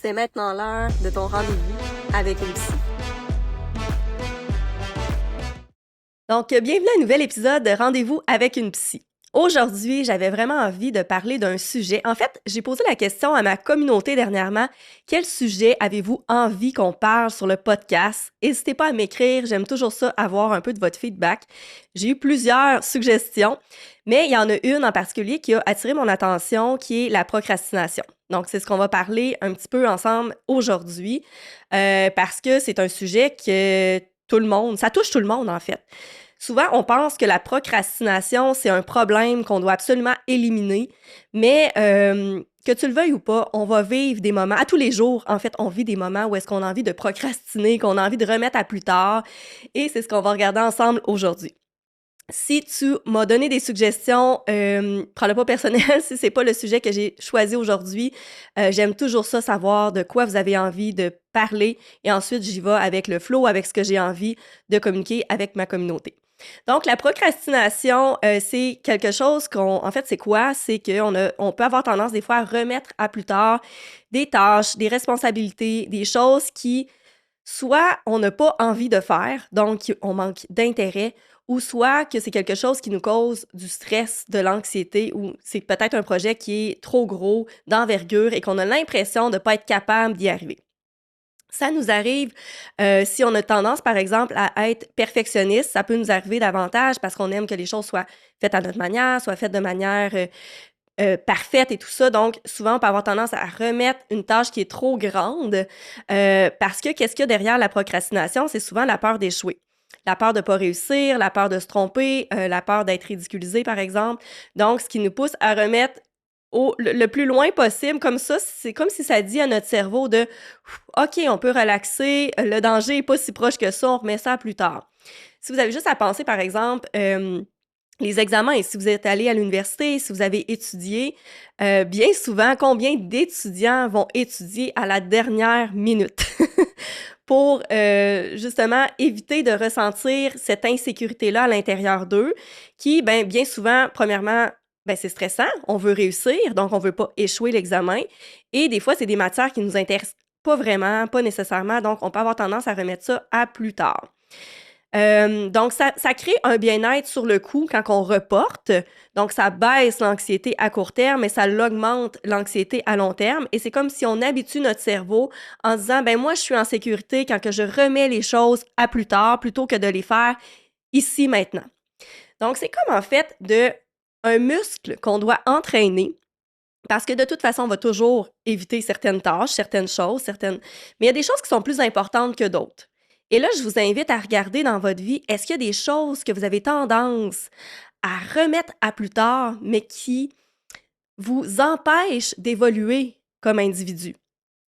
C'est maintenant l'heure de ton rendez-vous avec une psy. Donc, bienvenue à un nouvel épisode de Rendez-vous avec une psy. Aujourd'hui, j'avais vraiment envie de parler d'un sujet. En fait, j'ai posé la question à ma communauté dernièrement. Quel sujet avez-vous envie qu'on parle sur le podcast? N'hésitez pas à m'écrire. J'aime toujours ça, avoir un peu de votre feedback. J'ai eu plusieurs suggestions, mais il y en a une en particulier qui a attiré mon attention, qui est la procrastination. Donc, c'est ce qu'on va parler un petit peu ensemble aujourd'hui, parce que c'est un sujet que tout le monde, ça touche tout le monde en fait. Souvent, on pense que la procrastination, c'est un problème qu'on doit absolument éliminer, mais que tu le veuilles ou pas, on va vivre des moments, à tous les jours, en fait, on vit des moments où est-ce qu'on a envie de procrastiner, qu'on a envie de remettre à plus tard, et c'est ce qu'on va regarder ensemble aujourd'hui. Si tu m'as donné des suggestions, prends-le pas personnel si c'est pas le sujet que j'ai choisi aujourd'hui. J'aime toujours ça, savoir de quoi vous avez envie de parler, et ensuite j'y vais avec le flow, avec ce que j'ai envie de communiquer avec ma communauté. Donc, la procrastination, c'est quelque chose en fait, c'est quoi? C'est on peut avoir tendance des fois à remettre à plus tard des tâches, des responsabilités, des choses qui, soit on n'a pas envie de faire, donc on manque d'intérêt, ou soit que c'est quelque chose qui nous cause du stress, de l'anxiété, ou c'est peut-être un projet qui est trop gros, d'envergure, et qu'on a l'impression de ne pas être capable d'y arriver. Ça nous arrive si on a tendance, par exemple, à être perfectionniste. Ça peut nous arriver davantage parce qu'on aime que les choses soient faites à notre manière, soient faites de manière parfaite et tout ça. Donc, souvent, on peut avoir tendance à remettre une tâche qui est trop grande parce que qu'est-ce qu'il y a derrière la procrastination? C'est souvent la peur d'échouer. La peur de ne pas réussir, la peur de se tromper, la peur d'être ridiculisé, par exemple. Donc, ce qui nous pousse à remettre le plus loin possible, comme ça, c'est comme si ça dit à notre cerveau de « OK, on peut relaxer, le danger n'est pas si proche que ça, on remet ça plus tard ». Si vous avez juste à penser, par exemple, les examens, et si vous êtes allé à l'université, si vous avez étudié, bien souvent, combien d'étudiants vont étudier à la dernière minute pour justement éviter de ressentir cette insécurité-là à l'intérieur d'eux qui, bien souvent, premièrement, c'est stressant, on veut réussir, donc on veut pas échouer l'examen. Et des fois, c'est des matières qui nous intéressent pas vraiment, pas nécessairement, donc on peut avoir tendance à remettre ça à plus tard. Donc, ça crée un bien-être sur le coup quand on reporte. Donc, ça baisse l'anxiété à court terme, mais ça l'augmente l'anxiété à long terme. Et c'est comme si on habitue notre cerveau en disant, moi, je suis en sécurité quand que je remets les choses à plus tard plutôt que de les faire ici, maintenant. Donc, c'est comme en fait un muscle qu'on doit entraîner parce que de toute façon, on va toujours éviter certaines tâches, certaines choses, mais il y a des choses qui sont plus importantes que d'autres. Et là, je vous invite à regarder dans votre vie, est-ce qu'il y a des choses que vous avez tendance à remettre à plus tard, mais qui vous empêchent d'évoluer comme individu?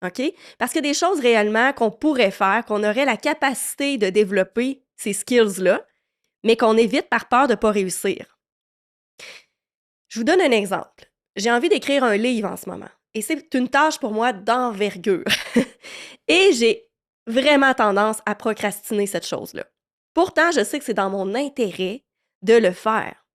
OK? Parce qu'il y a des choses réellement qu'on pourrait faire, qu'on aurait la capacité de développer ces skills-là, mais qu'on évite par peur de ne pas réussir. Je vous donne un exemple. J'ai envie d'écrire un livre en ce moment. Et c'est une tâche pour moi d'envergure. Et j'ai vraiment tendance à procrastiner cette chose-là. Pourtant, je sais que c'est dans mon intérêt de le faire.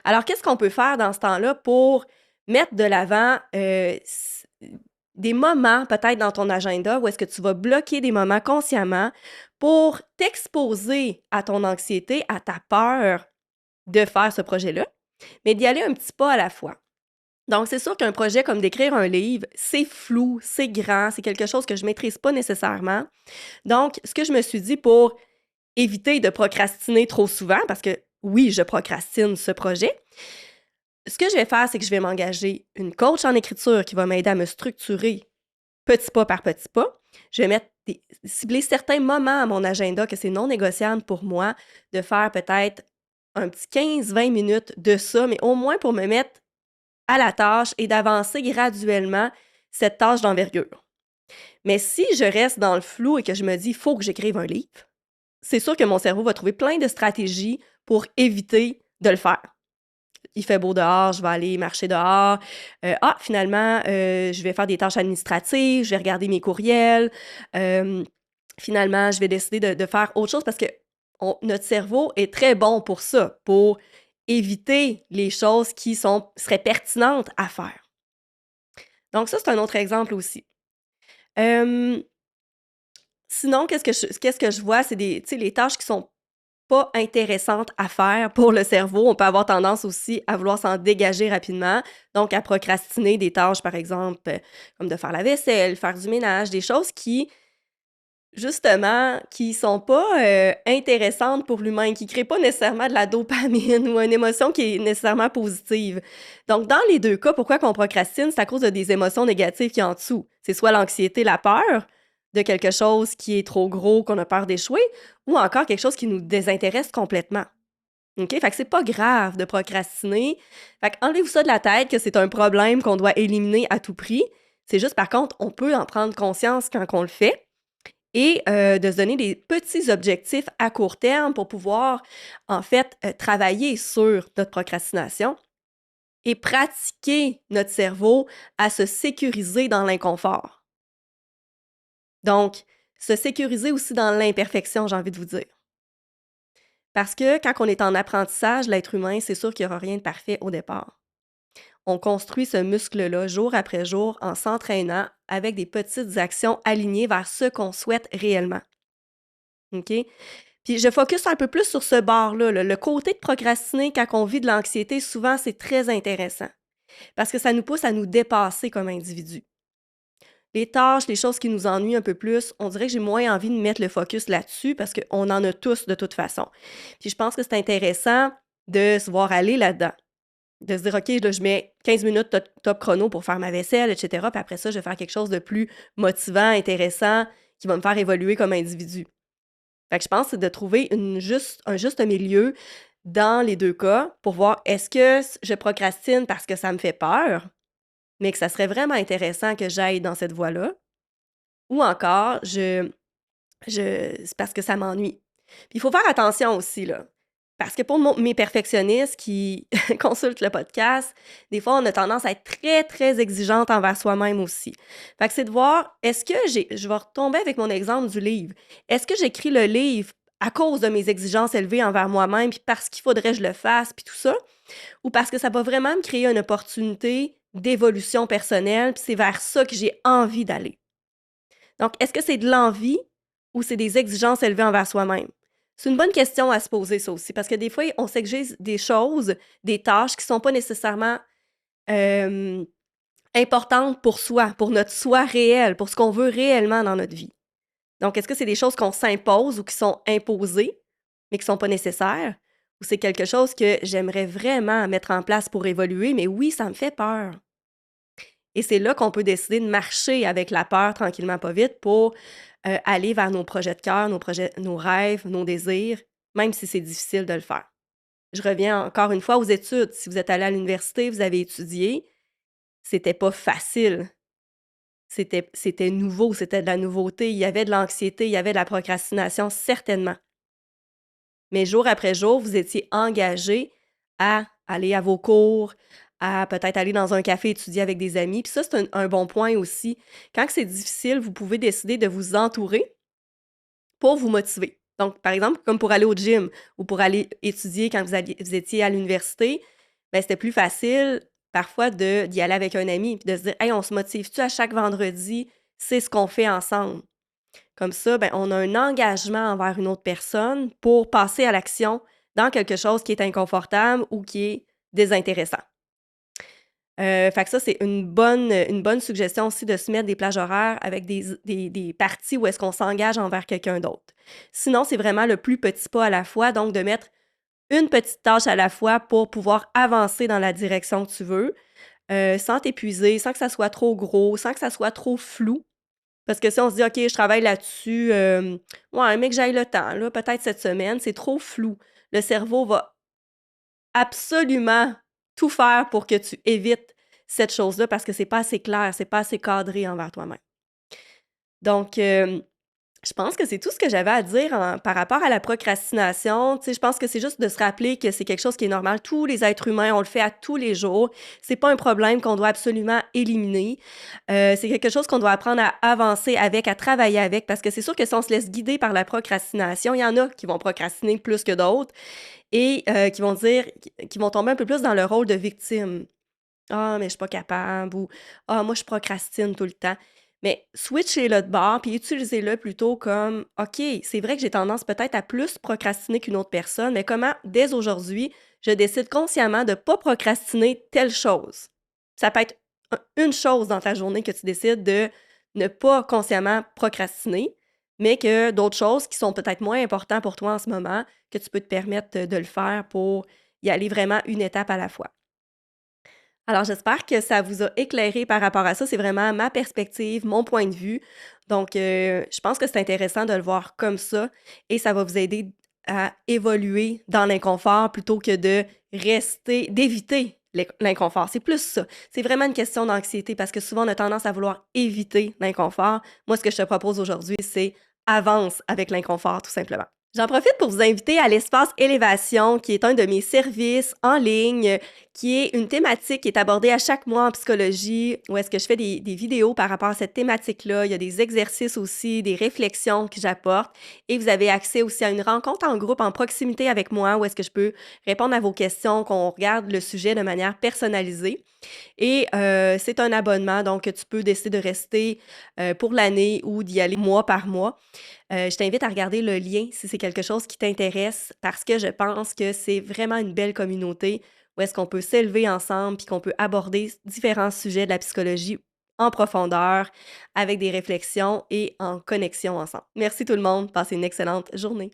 Alors, qu'est-ce qu'on peut faire dans ce temps-là pour mettre de l'avant des moments peut-être dans ton agenda où est-ce que tu vas bloquer des moments consciemment pour t'exposer à ton anxiété, à ta peur de faire ce projet-là, mais d'y aller un petit pas à la fois. Donc, c'est sûr qu'un projet comme d'écrire un livre, c'est flou, c'est grand, c'est quelque chose que je ne maîtrise pas nécessairement. Donc, ce que je me suis dit pour éviter de procrastiner trop souvent, parce que oui, je procrastine ce projet, ce que je vais faire, c'est que je vais m'engager une coach en écriture qui va m'aider à me structurer petit pas par petit pas. Je vais cibler certains moments à mon agenda que c'est non négociable pour moi de faire peut-être un petit 15-20 minutes de ça, mais au moins pour me mettre à la tâche et d'avancer graduellement cette tâche d'envergure. Mais si je reste dans le flou et que je me dis « il faut que j'écrive un livre », c'est sûr que mon cerveau va trouver plein de stratégies pour éviter de le faire. Il fait beau dehors, je vais aller marcher dehors. Finalement, je vais faire des tâches administratives, je vais regarder mes courriels. Finalement, je vais décider de faire autre chose parce que notre cerveau est très bon pour ça, pour éviter les choses qui seraient pertinentes à faire. Donc ça, c'est un autre exemple aussi. Hem, Sinon, qu'est-ce que je vois? C'est des tu sais, les tâches qui sont pas intéressantes à faire pour le cerveau. On peut avoir tendance aussi à vouloir s'en dégager rapidement, donc à procrastiner des tâches, par exemple, comme de faire la vaisselle, faire du ménage, des choses qui, justement, qui sont pas, intéressantes pour l'humain, qui créent pas nécessairement de la dopamine ou une émotion qui est nécessairement positive. Donc dans les 2 cas, pourquoi qu'on procrastine? C'est à cause de des émotions négatives qui en dessous. C'est soit l'anxiété, la peur de quelque chose qui est trop gros, qu'on a peur d'échouer, ou encore quelque chose qui nous désintéresse complètement. OK? Fait que c'est pas grave de procrastiner. Fait qu'enlevez-vous ça de la tête que c'est un problème qu'on doit éliminer à tout prix. C'est juste, par contre, on peut en prendre conscience quand on le fait et de se donner des petits objectifs à court terme pour pouvoir, en fait, travailler sur notre procrastination et pratiquer notre cerveau à se sécuriser dans l'inconfort. Donc, se sécuriser aussi dans l'imperfection, j'ai envie de vous dire. Parce que quand on est en apprentissage, l'être humain, c'est sûr qu'il n'y aura rien de parfait au départ. On construit ce muscle-là jour après jour en s'entraînant avec des petites actions alignées vers ce qu'on souhaite réellement. OK? Puis je focus un peu plus sur ce bord-là, là. Le côté de procrastiner quand on vit de l'anxiété, souvent, c'est très intéressant parce que ça nous pousse à nous dépasser comme individu. Les tâches, les choses qui nous ennuient un peu plus, on dirait que j'ai moins envie de mettre le focus là-dessus parce qu'on en a tous de toute façon. Puis je pense que c'est intéressant de se voir aller là-dedans. De se dire: «OK, là, je mets 15 minutes top chrono pour faire ma vaisselle et cetera, puis après ça, je vais faire quelque chose de plus motivant, intéressant, qui va me faire évoluer comme individu». Fait que je pense que c'est de trouver un juste milieu dans les 2 cas pour voir est-ce que je procrastine parce que ça me fait peur, mais que ça serait vraiment intéressant que j'aille dans cette voie-là ou encore c'est parce que ça m'ennuie. Puis il faut faire attention aussi, là, parce que pour mes perfectionnistes qui consultent le podcast, des fois, on a tendance à être très, très exigeante envers soi-même aussi. Fait que c'est de voir, est-ce que je vais retomber avec mon exemple du livre. Est-ce que j'écris le livre à cause de mes exigences élevées envers moi-même, puis parce qu'il faudrait que je le fasse, puis tout ça, ou parce que ça va vraiment me créer une opportunité d'évolution personnelle, puis c'est vers ça que j'ai envie d'aller? Donc, est-ce que c'est de l'envie ou c'est des exigences élevées envers soi-même? C'est une bonne question à se poser, ça aussi, parce que des fois, on s'exige des choses, des tâches qui ne sont pas nécessairement euh, importantes pour soi, pour notre soi réel, pour ce qu'on veut réellement dans notre vie. Donc, est-ce que c'est des choses qu'on s'impose ou qui sont imposées, mais qui ne sont pas nécessaires? Ou c'est quelque chose que j'aimerais vraiment mettre en place pour évoluer, mais oui, ça me fait peur. Et c'est là qu'on peut décider de marcher avec la peur tranquillement, pas vite, pour aller vers nos projets de cœur, nos rêves, nos désirs, même si c'est difficile de le faire. Je reviens encore une fois aux études. Si vous êtes allé à l'université, vous avez étudié, c'était pas facile. C'était nouveau, c'était de la nouveauté. Il y avait de l'anxiété, il y avait de la procrastination, certainement. Mais jour après jour, vous étiez engagé à aller à vos cours, à peut-être aller dans un café étudier avec des amis. Puis ça, c'est un bon point aussi. Quand c'est difficile, vous pouvez décider de vous entourer pour vous motiver. Donc, par exemple, comme pour aller au gym ou pour aller étudier quand vous étiez à l'université, ben, c'était plus facile parfois d'y aller avec un ami puis de se dire: «Hey, on se motive-tu à chaque vendredi? C'est ce qu'on fait ensemble». Comme ça, ben, on a un engagement envers une autre personne pour passer à l'action dans quelque chose qui est inconfortable ou qui est désintéressant. Fait que ça, c'est une bonne suggestion aussi de se mettre des plages horaires avec des parties où est-ce qu'on s'engage envers quelqu'un d'autre. Sinon, c'est vraiment le plus petit pas à la fois, donc de mettre une petite tâche à la fois pour pouvoir avancer dans la direction que tu veux, sans t'épuiser, sans que ça soit trop gros, sans que ça soit trop flou. Parce que si on se dit: «OK, je travaille là-dessus, ouais, mais que j'aille le temps, là, peut-être cette semaine», c'est trop flou. Le cerveau va absolument tout faire pour que tu évites cette chose-là parce que c'est pas assez clair, c'est pas assez cadré envers toi-même. Donc, je pense que c'est tout ce que j'avais à dire par rapport à la procrastination. Tu sais, je pense que c'est juste de se rappeler que c'est quelque chose qui est normal. Tous les êtres humains, on le fait à tous les jours. C'est pas un problème qu'on doit absolument éliminer. C'est quelque chose qu'on doit apprendre à avancer avec, à travailler avec, parce que c'est sûr que si on se laisse guider par la procrastination, il y en a qui vont procrastiner plus que d'autres et qui vont tomber un peu plus dans le rôle de victime. «Ah, mais je suis pas capable» ou «Ah, moi, je procrastine tout le temps». Mais switchez-le de bord, puis utilisez-le plutôt comme: «OK, c'est vrai que j'ai tendance peut-être à plus procrastiner qu'une autre personne, mais comment, dès aujourd'hui, je décide consciemment de pas procrastiner telle chose?» Ça peut être une chose dans ta journée que tu décides de ne pas consciemment procrastiner, mais que d'autres choses qui sont peut-être moins importantes pour toi en ce moment, que tu peux te permettre de le faire pour y aller vraiment une étape à la fois. Alors, j'espère que ça vous a éclairé par rapport à ça. C'est vraiment ma perspective, mon point de vue. Donc, je pense que c'est intéressant de le voir comme ça et ça va vous aider à évoluer dans l'inconfort plutôt que de d'éviter l'inconfort. C'est plus ça. C'est vraiment une question d'anxiété parce que souvent, on a tendance à vouloir éviter l'inconfort. Moi, ce que je te propose aujourd'hui, c'est avance avec l'inconfort, tout simplement. J'en profite pour vous inviter à l'espace Élévation, qui est un de mes services en ligne, qui est une thématique qui est abordée à chaque mois en psychologie, où est-ce que je fais des vidéos par rapport à cette thématique-là. Il y a des exercices aussi, des réflexions que j'apporte. Et vous avez accès aussi à une rencontre en groupe en proximité avec moi, où est-ce que je peux répondre à vos questions, qu'on regarde le sujet de manière personnalisée. Et c'est un abonnement, donc tu peux décider de rester, pour l'année ou d'y aller mois par mois. Je t'invite à regarder le lien si c'est quelque chose qui t'intéresse parce que je pense que c'est vraiment une belle communauté où est-ce qu'on peut s'élever ensemble puis qu'on peut aborder différents sujets de la psychologie en profondeur, avec des réflexions et en connexion ensemble. Merci tout le monde, passez une excellente journée.